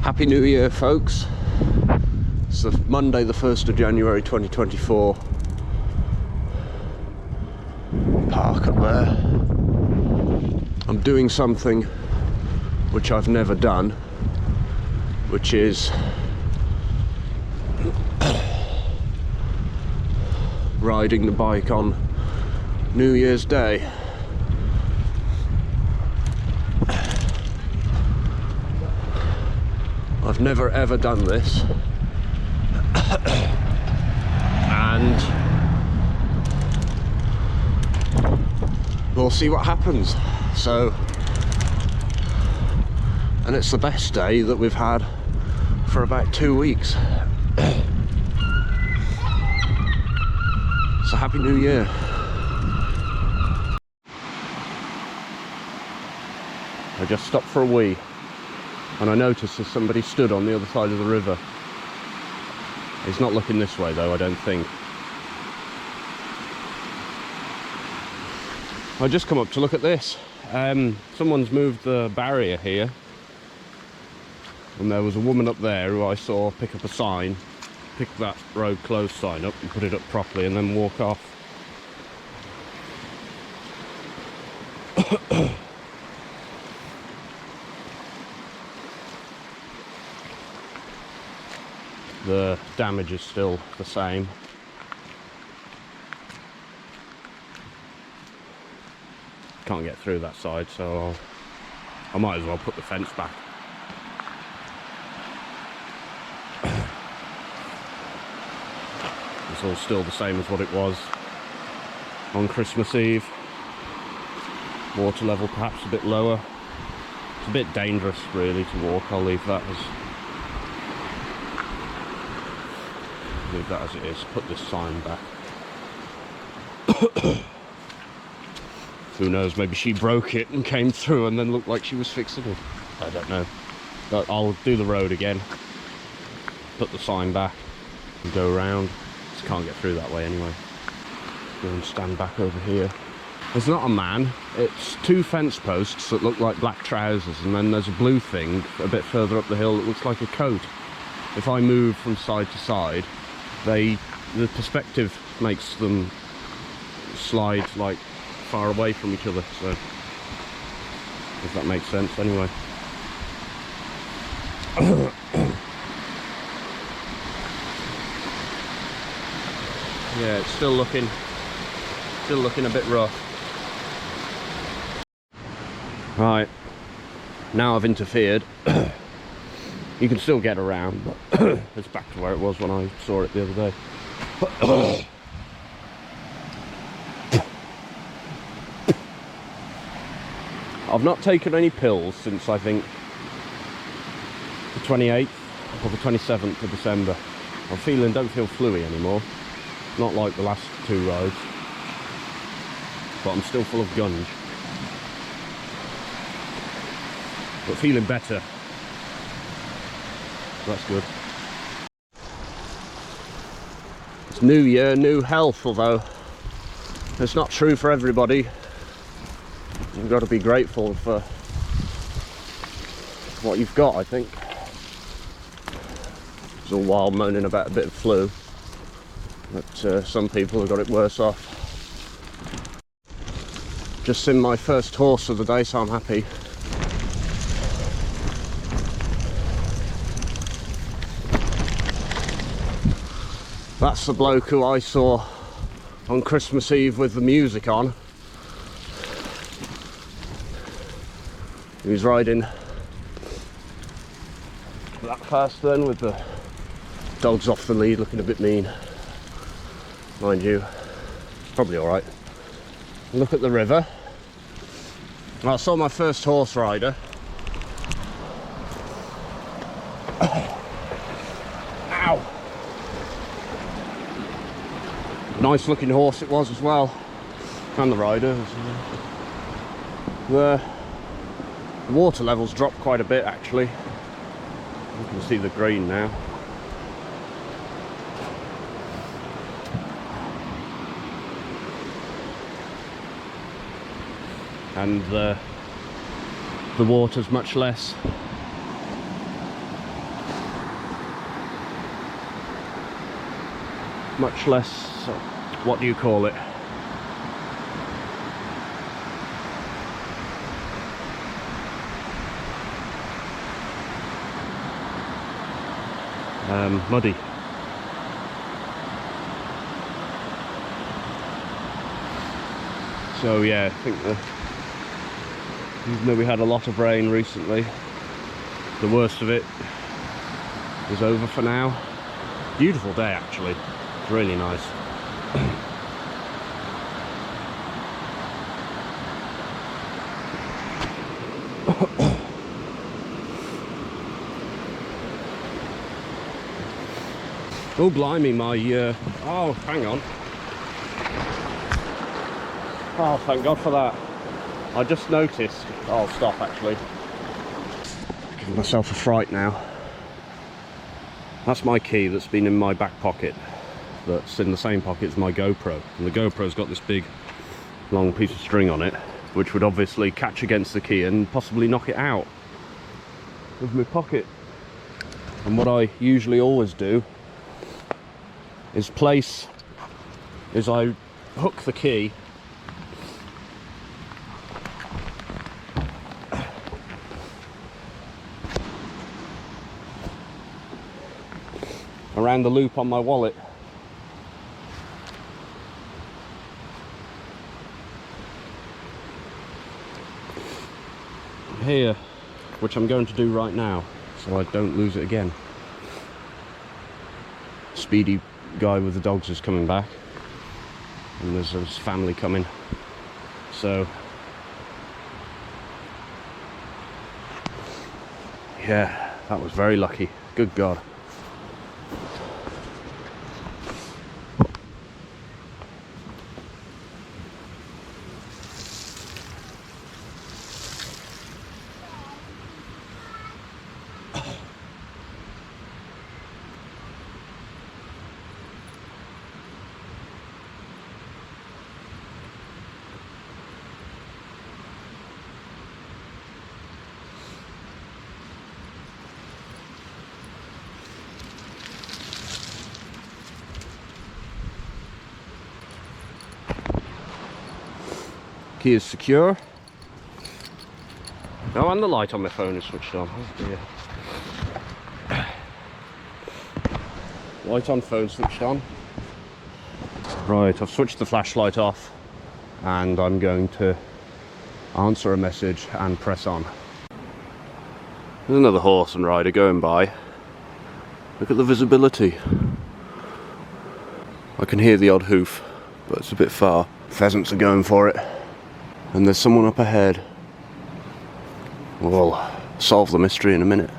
Happy New Year, folks. It's Monday the 1st of January 2024. Park up there. I'm doing something which I've never done, which is riding the bike on New Year's Day. I've never ever done this, and we'll see what happens. So, and it's the best day that we've had for about 2 weeks. So Happy New Year. I just stopped for a wee, and I noticed there's somebody stood on the other side of the river. He's not looking this way though, I don't think. I just come up to look at this. Someone's moved the barrier here, and there was a woman up there who I saw pick up a sign, pick that road closed sign up and put it up properly, and then walk off. The damage is still the same. Can't get through that side, so I might as well put the fence back. It's all still the same as what it was on Christmas Eve. Water level perhaps a bit lower. It's a bit dangerous really to walk. I'll leave that as it is. Put this sign back. Who knows, maybe she broke it and came through and then looked like she was fixing it. I don't know. But I'll do the road again, put the sign back and go around. Just can't get through that way anyway. Go and stand back over here. There's not a man, it's two fence posts that look like black trousers, and then there's a blue thing a bit further up the hill that looks like a coat. If I move from side to side, the perspective makes them slide like far away from each other, so if that makes sense anyway. Yeah, it's still looking a bit rough. Right, now I've interfered. You can still get around, but it's back to where it was when I saw it the other day. I've not taken any pills since I think the 28th or the 27th of December. Don't feel fluey anymore. Not like the last two rides. But I'm still full of gunge. But feeling better. That's good. It's New Year, new health, although it's not true for everybody. You've got to be grateful for what you've got, I think. It's all while moaning about a bit of flu, but some people have got it worse off. Just seen my first horse of the day, so I'm happy. That's the bloke who I saw on Christmas Eve with the music on. He was riding that fast then, with the dogs off the lead, looking a bit mean. Mind you, probably alright. Look at the river. I saw my first horse rider. Ow! Nice looking horse it was as well, and the rider. The water levels dropped quite a bit actually. You can see the green now. And the water's much less much less, what do you call it? Muddy. So yeah, I think even though we had a lot of rain recently, the worst of it is over for now. Beautiful day actually, it's really nice. Oh blimey, my oh hang on. Oh, thank God for that. I just noticed, I'll stop actually. Giving myself a fright now. That's my key that's been in my back pocket, that's in the same pocket as my GoPro. And the GoPro's got this big long piece of string on it, which would obviously catch against the key and possibly knock it out of my pocket. And what I usually always do is I hook the key around the loop on my wallet. Here, which I'm going to do right now, so I don't lose it again. Speedy guy with the dogs is coming back, and there's his family coming, so yeah, that was very lucky. Good God. Key is secure. Oh, and the light on my phone is switched on. Oh dear. Light on, phone switched on. Right, I've switched the flashlight off and I'm going to answer a message and press on. There's another horse and rider going by. Look at the visibility. I can hear the odd hoof, but it's a bit far. Pheasants are going for it. And there's someone up ahead. We'll solve the mystery in a minute.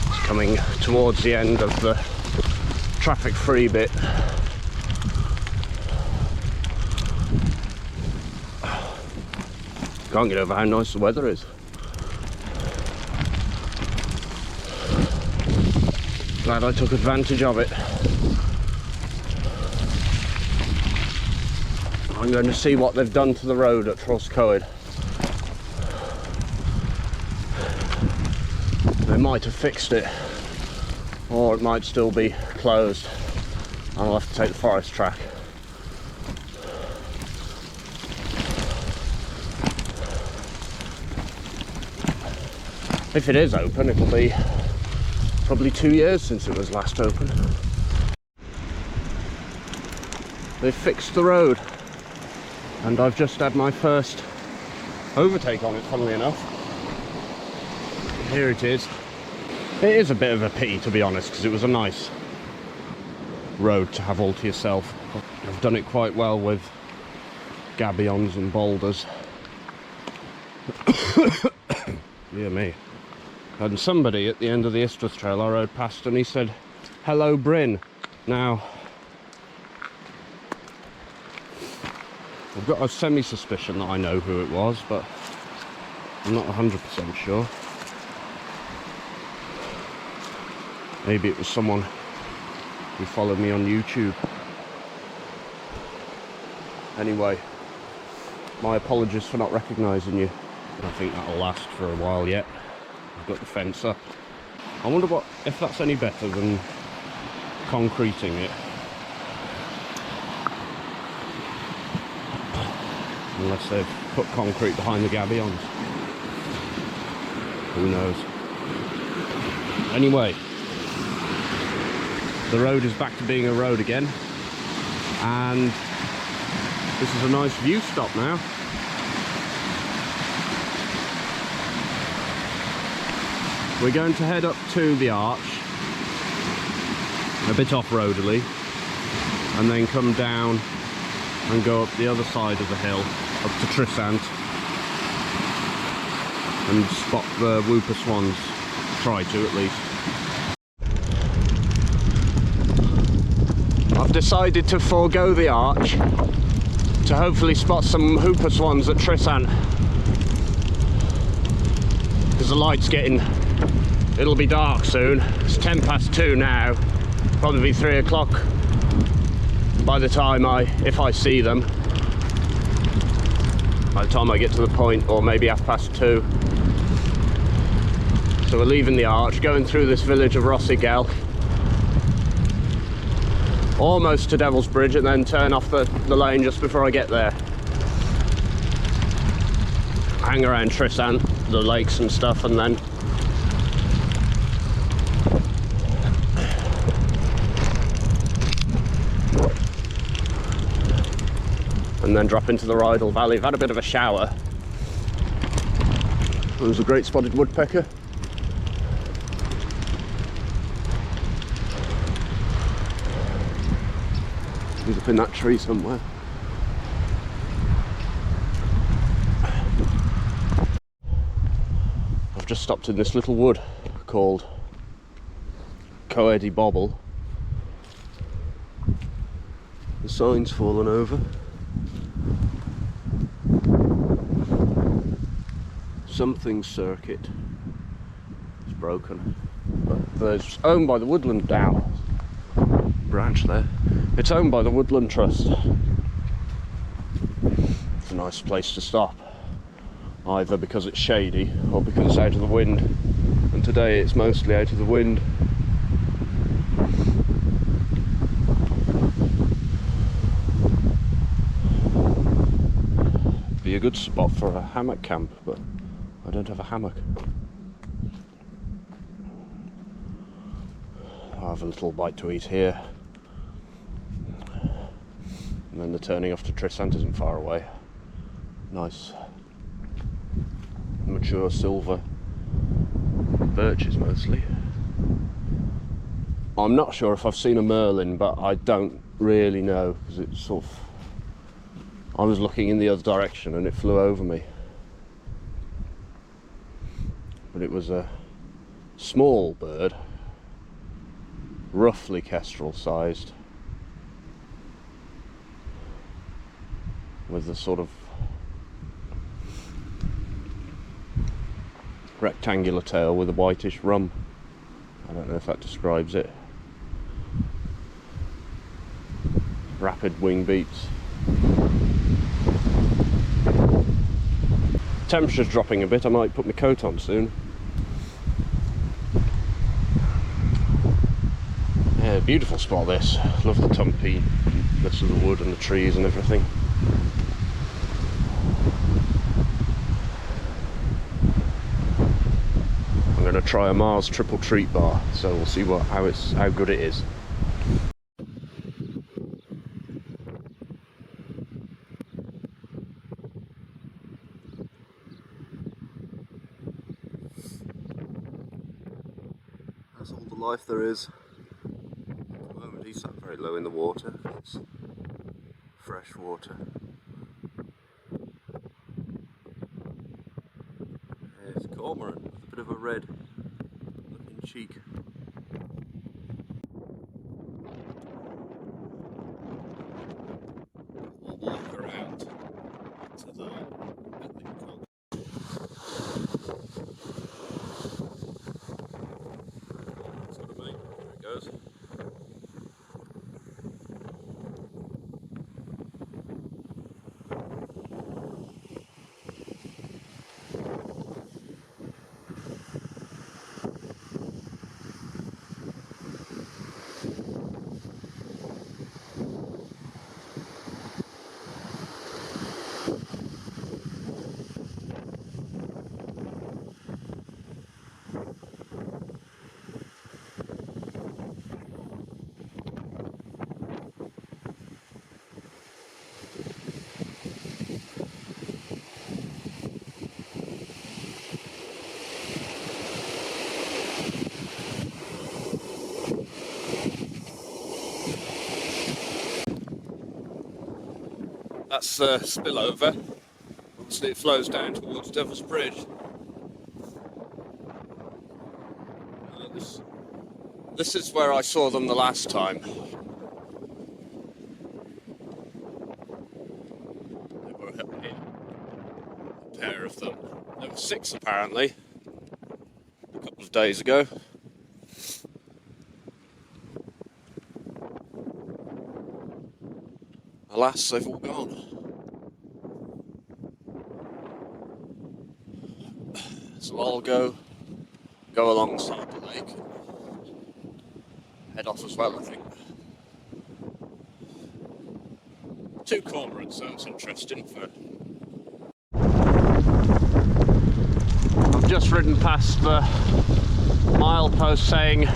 It's coming towards the end of the traffic-free bit. Can't get over how nice the weather is. Glad I took advantage of it. I'm going to see what they've done to the road at Cwmrheidol. They might have fixed it, or it might still be closed, and I'll have to take the forest track. If it is open, it'll be probably 2 years since it was last open. They fixed the road. And I've just had my first overtake on it, funnily enough. Here it is. It is a bit of a pity, to be honest, because it was a nice road to have all to yourself. I've done it quite well with gabions and boulders. Dear me. And somebody at the end of the Istwith Trail I rode past, and he said, "Hello, Bryn." Now, I've got a semi-suspicion that I know who it was, but I'm not 100% sure. Maybe it was someone who followed me on YouTube. Anyway, my apologies for not recognising you. I think that'll last for a while yet. I've got the fence up. I wonder what if that's any better than concreting it. Unless they've put concrete behind the gabions. Who knows? Anyway, the road is back to being a road again. And this is a nice view stop now. We're going to head up to the arch, a bit off-roadily, and then come down and go up the other side of the hill, up to Trisant, and spot the whooper swans. Try to, at least. I've decided to forego the arch to hopefully spot some whooper swans at Trisant, because the light's getting, it'll be dark soon. It's 2:10 now, probably be 3 o'clock by the time if I see them, by the time I get to the point, or maybe 2:30. So we're leaving the arch, going through this village of Cwmrheidol, almost to Devil's Bridge, and then turn off the lane just before I get there. Hang around Trisant, the lakes and stuff, and then drop into the Cwmrheidol Valley. I've had a bit of a shower. There's a great spotted woodpecker. He's up in that tree somewhere. I've just stopped in this little wood called Cwmrheidol. The sign's fallen over. Something circuit is broken, but it's owned by the Woodland Dow branch there. It's owned by the Woodland Trust. It's a nice place to stop, either because it's shady or because it's out of the wind, and today it's mostly out of the wind. Be a good spot for a hammock camp, but I don't have a hammock. I'll have a little bite to eat here, and then the turning off to Trisant isn't far away. Nice mature silver birches mostly. I'm not sure if I've seen a merlin, but I don't really know, because it's sort of, I was looking in the other direction and it flew over me. But it was a small bird, roughly kestrel sized, with a sort of rectangular tail with a whitish rump. I don't know if that describes it. Rapid wing beats. Temperature's dropping a bit, I might put my coat on soon. Yeah, beautiful spot this. Love the tumpy bits of the wood and the trees and everything. I'm going to try a Mars triple treat bar, so we'll see how good it is. That's all the life there is. At the moment he's sat very low in the water. It's fresh water. There's Cormorant with a bit of a red looking cheek. We'll walk around to the building called. That's what I mean. There it goes. That's the spillover. Obviously it flows down towards Devil's Bridge. This is where I saw them the last time. There were a pair of them. There were 6 apparently, a couple of days ago. Alas, they've all gone. So I'll go alongside the lake. Head off as well, I think. 2 cormorants, sounds interesting. I've just ridden past the milepost saying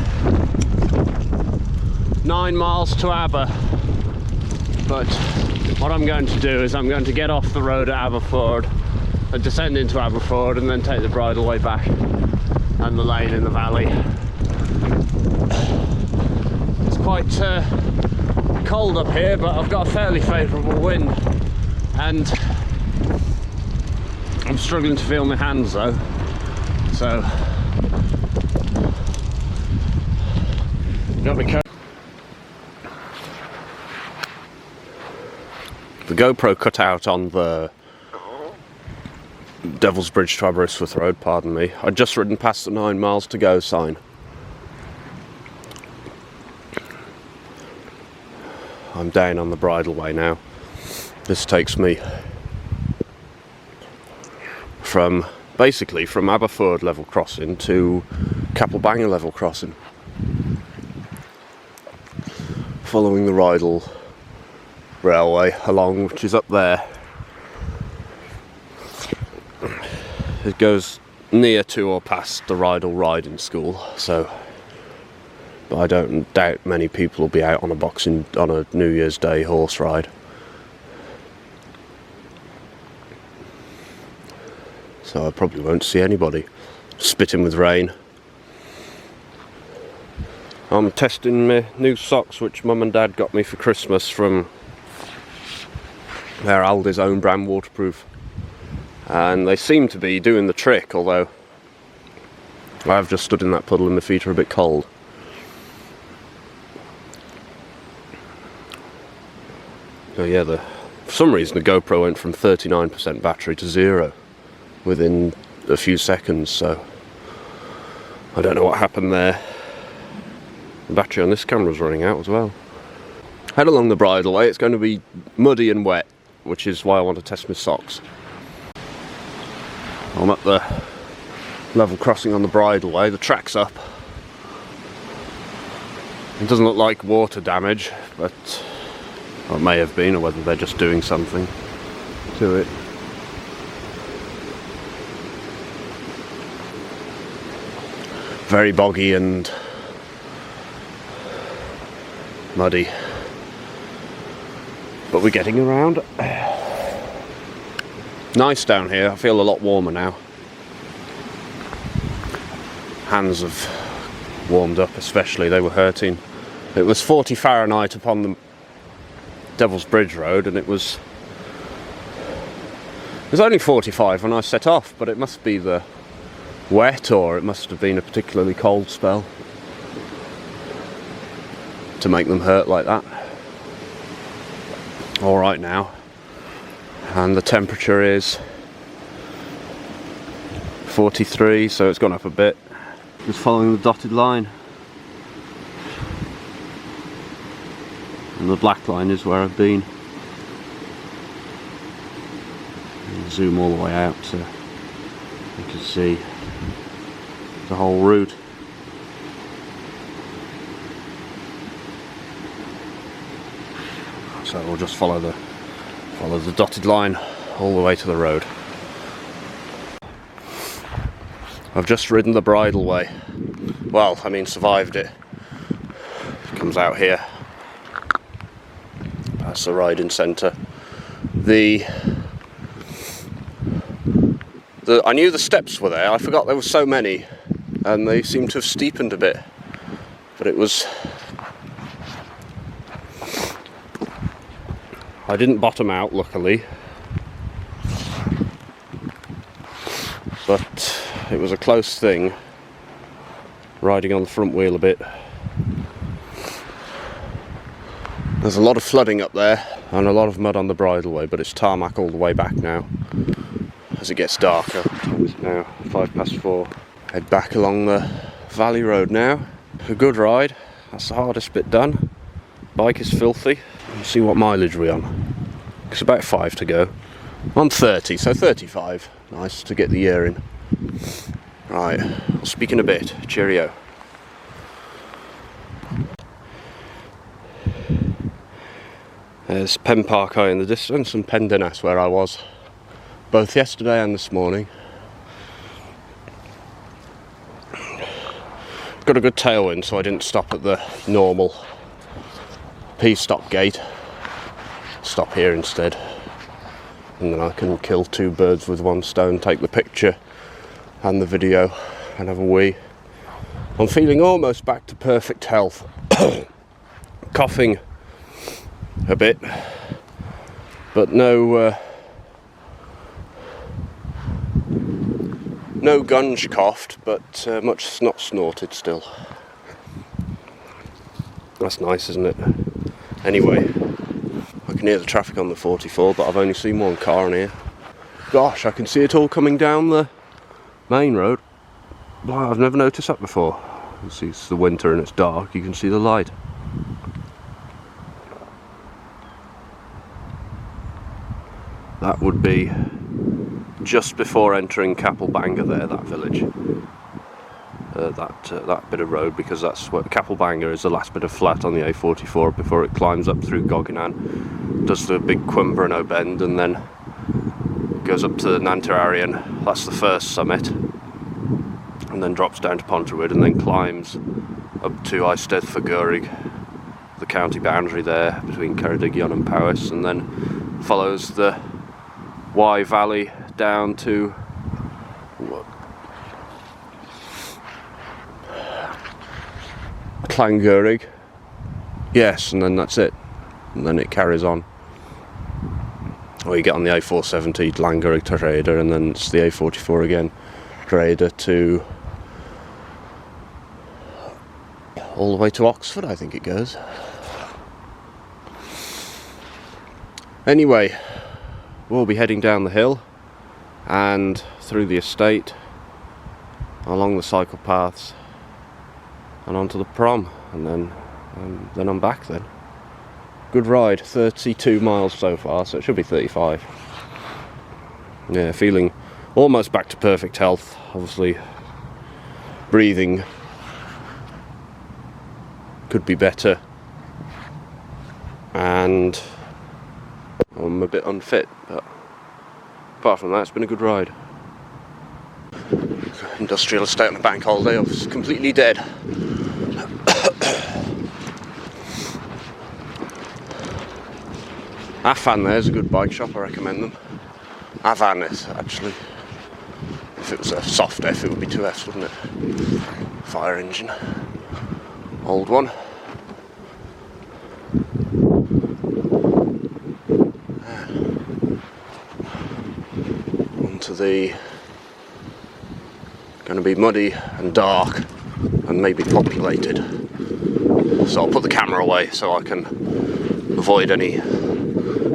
9 miles to Aber, but what I'm going to do is I'm going to get off the road at Aberford and descend into Aberford and then take the Bridleway back and the lane in the valley. It's quite cold up here, but I've got a fairly favourable wind and I'm struggling to feel my hands though, so got me coat. The GoPro cut out on the Devil's Bridge to Aberystwyth Road, pardon me. I'd just ridden past the 9 miles to go sign. I'm down on the Bridleway now. This takes me from, basically from Aberford level crossing to Capelbanger level crossing. Following the Rheidol railway along, which is up there. It goes near to or past the Rheidol riding school, so but I don't doubt many people will be out on a New Year's Day horse ride. So I probably won't see anybody. Spitting with rain. I'm testing my new socks which Mum and Dad got me for Christmas from their Aldi's own brand waterproof. And they seem to be doing the trick, although I've just stood in that puddle and my feet are a bit cold. So yeah, for some reason the GoPro went from 39% battery to 0 within a few seconds, so I don't know what happened there. The battery on this camera's running out as well. Head along the Bridleway. It's going to be muddy and wet, which is why I want to test my socks. I'm at the level crossing on the Bridleway. The track's up. It doesn't look like water damage, but or it may have been, or whether they're just doing something to it. Very boggy and muddy, but we're getting around. Nice down here. I feel a lot warmer now. Hands have warmed up, especially. They were hurting. It was 40 Fahrenheit upon the Devil's Bridge Road, and it was only 45 when I set off, but it must be the wet, or it must have been a particularly cold spell to make them hurt like that. All right now, and the temperature is 43, so it's gone up a bit. Just following the dotted line, and the black line is where I've been. And zoom all the way out so you can see the whole route. So we'll just follow the dotted line all the way to the road. I've just ridden the Bridleway. Well, I mean, survived it. It comes out here. That's the riding centre. I knew the steps were there. I forgot there were so many, and they seem to have steepened a bit. But it was I didn't bottom out, luckily, but it was a close thing, riding on the front wheel a bit. There's a lot of flooding up there and a lot of mud on the Bridleway, but it's tarmac all the way back now as it gets darker. It's now 4:05. Head back along the valley road now. A good ride. That's the hardest bit done. Bike is filthy. Let's see what mileage we're on. It's about 5 to go. I'm 30, so 35. Nice to get the year in. Right, I'll speak in a bit. Cheerio. There's Pen Park High in the distance and Pendennis where I was both yesterday and this morning. Got a good tailwind, so I didn't stop at the normal P-stop gate. Stop here instead, and then I can kill 2 birds with 1 stone, take the picture and the video and have a wee. I'm feeling almost back to perfect health. Coughing a bit, but no gunge coughed, but much snot snorted still. That's nice, isn't it? Anyway, I can hear the traffic on the 44, but I've only seen 1 car on here. Gosh, I can see it all coming down the main road. Wow, I've never noticed that before. You see, it's the winter and it's dark, you can see the light. That would be just before entering Cwmrheidol there, that village. That bit of road, because that's what Cwmrheidol is, the last bit of flat on the A44 before it climbs up through Gogginan, does the big Cwmrheidol bend, and then goes up to Nantarian. That's the first summit, and then drops down to Pontrywyd, and then climbs up to Eisteddfod, the county boundary there between Ceredigion and Powys, and then follows the Wye Valley down to Llangyrrig. Yes, and then that's it. And then it carries on. Or you get on the A470, Llangyrrig to Rhaeadr, and then it's the A44 again, Rhaeadr to all the way to Oxford, I think it goes. Anyway, we'll be heading down the hill and through the estate, along the cycle paths, and onto the prom, and then I'm back then. Good ride, 32 miles so far, so it should be 35. Yeah, feeling almost back to perfect health. Obviously, breathing could be better, and I'm a bit unfit, but apart from that, it's been a good ride. Industrial estate on a bank holiday, I was completely dead. Afan there's a good bike shop, I recommend them. Avan is actually. If it was a soft F, it would be 2 Fs, wouldn't it? Fire engine. Old one. Onto the... going to be muddy and dark and maybe populated. So I'll put the camera away so I can avoid any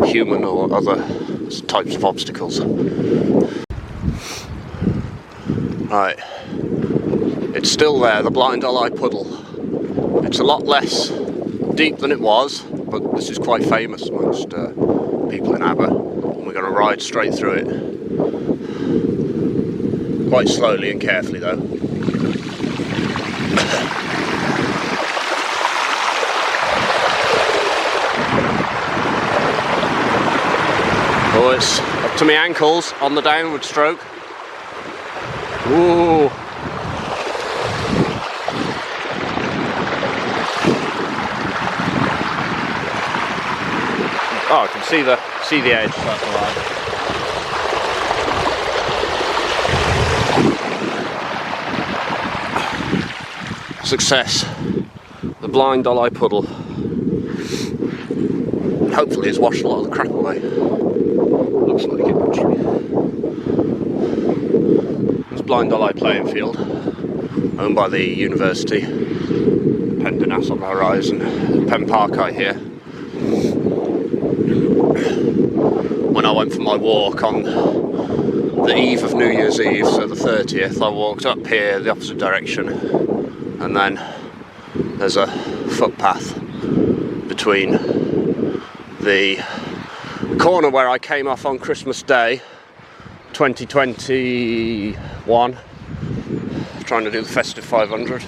human or other types of obstacles. Right, it's still there, the Blind Eye Puddle. It's a lot less deep than it was, but this is quite famous amongst people in Aber, and we're going to ride straight through it. Quite slowly and carefully though. Oh, it's up to my ankles on the downward stroke. Ooh. Oh, I can see the edge. That's all right. Success. The Blind Eye Puddle. Hopefully Hopefully it's washed a lot of the crap away. Looks like it actually. It's Blind Ally playing field, owned by the university. Pendenas on the horizon, Pen Parkite here. When I went for my walk on the eve of New Year's Eve, so the 30th, I walked up here the opposite direction, and then there's a footpath between the corner where I came off on Christmas Day 2021, trying to do the festive 500,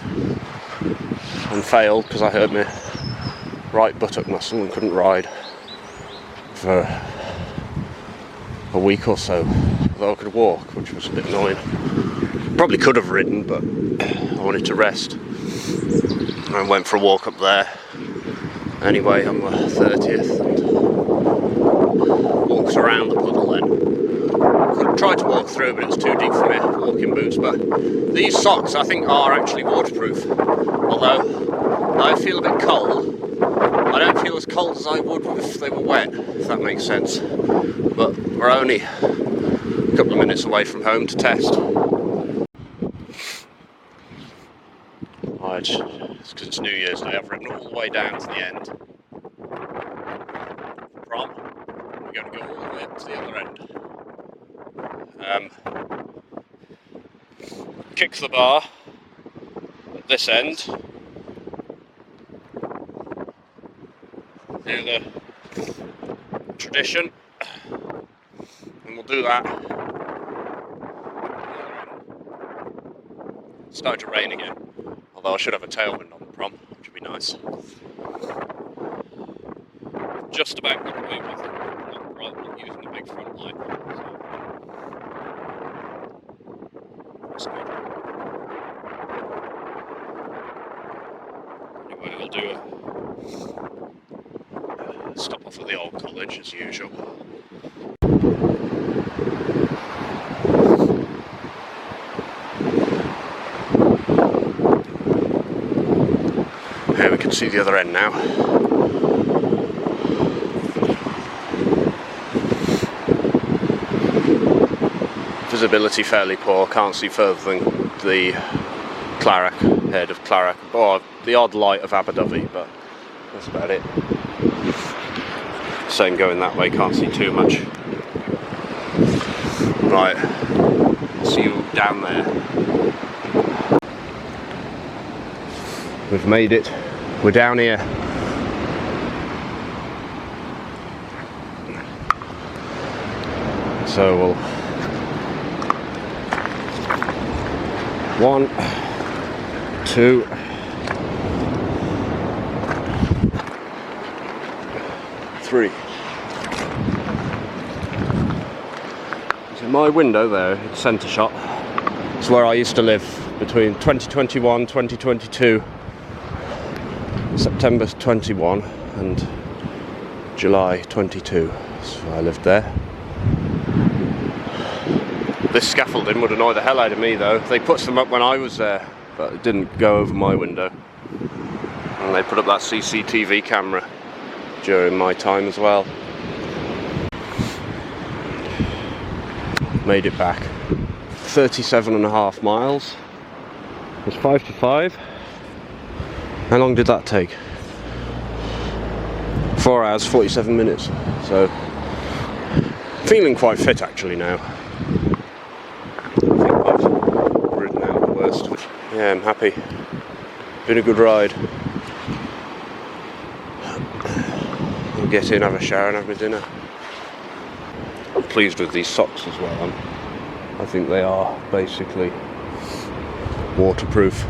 and failed because I hurt my right buttock muscle and couldn't ride for a week or so, although I could walk, which was a bit annoying. Probably could have ridden, but I wanted to rest. I went for a walk up there anyway on the 30th and walked around the puddle then. I tried to walk through, but it was too deep for my walking boots. But these socks I think are actually waterproof, although I feel a bit cold. I don't feel as cold as I would if they were wet, if that makes sense. But we're only a couple of minutes away from home to test. Right, it's because it's New Year's Day. I've ridden all the way down to the end. Prom. We're going to go all the way up to the other end. Kick the bar at this end. Do the tradition, and we'll do that. It's starting to rain again, although I should have a tailwind on the prom, which would be nice. Just about got away with it, not using the big front line. So that's good. Anyway, I'll do a stop off at the old college as usual. Here we can see the other end now. Visibility fairly poor, can't see further than the Clarac, head of Clarac, or the odd light of Aberdyfi, but that's about it. Same going that way, can't see too much. Right, see you down there. We've made it, we're down here. So we'll 1, 2, 3. So my window there, it's centre shot. It's where I used to live between 2021, 2022, September 21 and July 22. So I lived there. This scaffolding would annoy the hell out of me though. They put some up when I was there, but it didn't go over my window. And they put up that CCTV camera during my time as well. Made it back. 37.5 miles. It was 5 to 5. How long did that take? 4 hours, 47 minutes. So, feeling quite fit actually now. Yeah, I'm happy. Been a good ride. I'll get in, have a shower and have my dinner. I'm pleased with these socks as well. I think they are basically waterproof.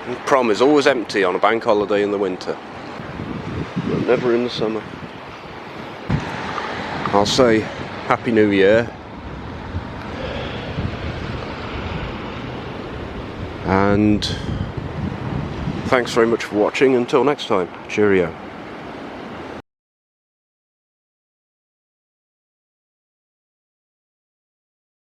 And prom is always empty on a bank holiday in the winter, but never in the summer. I'll say Happy New Year. And thanks very much for watching. Until next time, cheerio.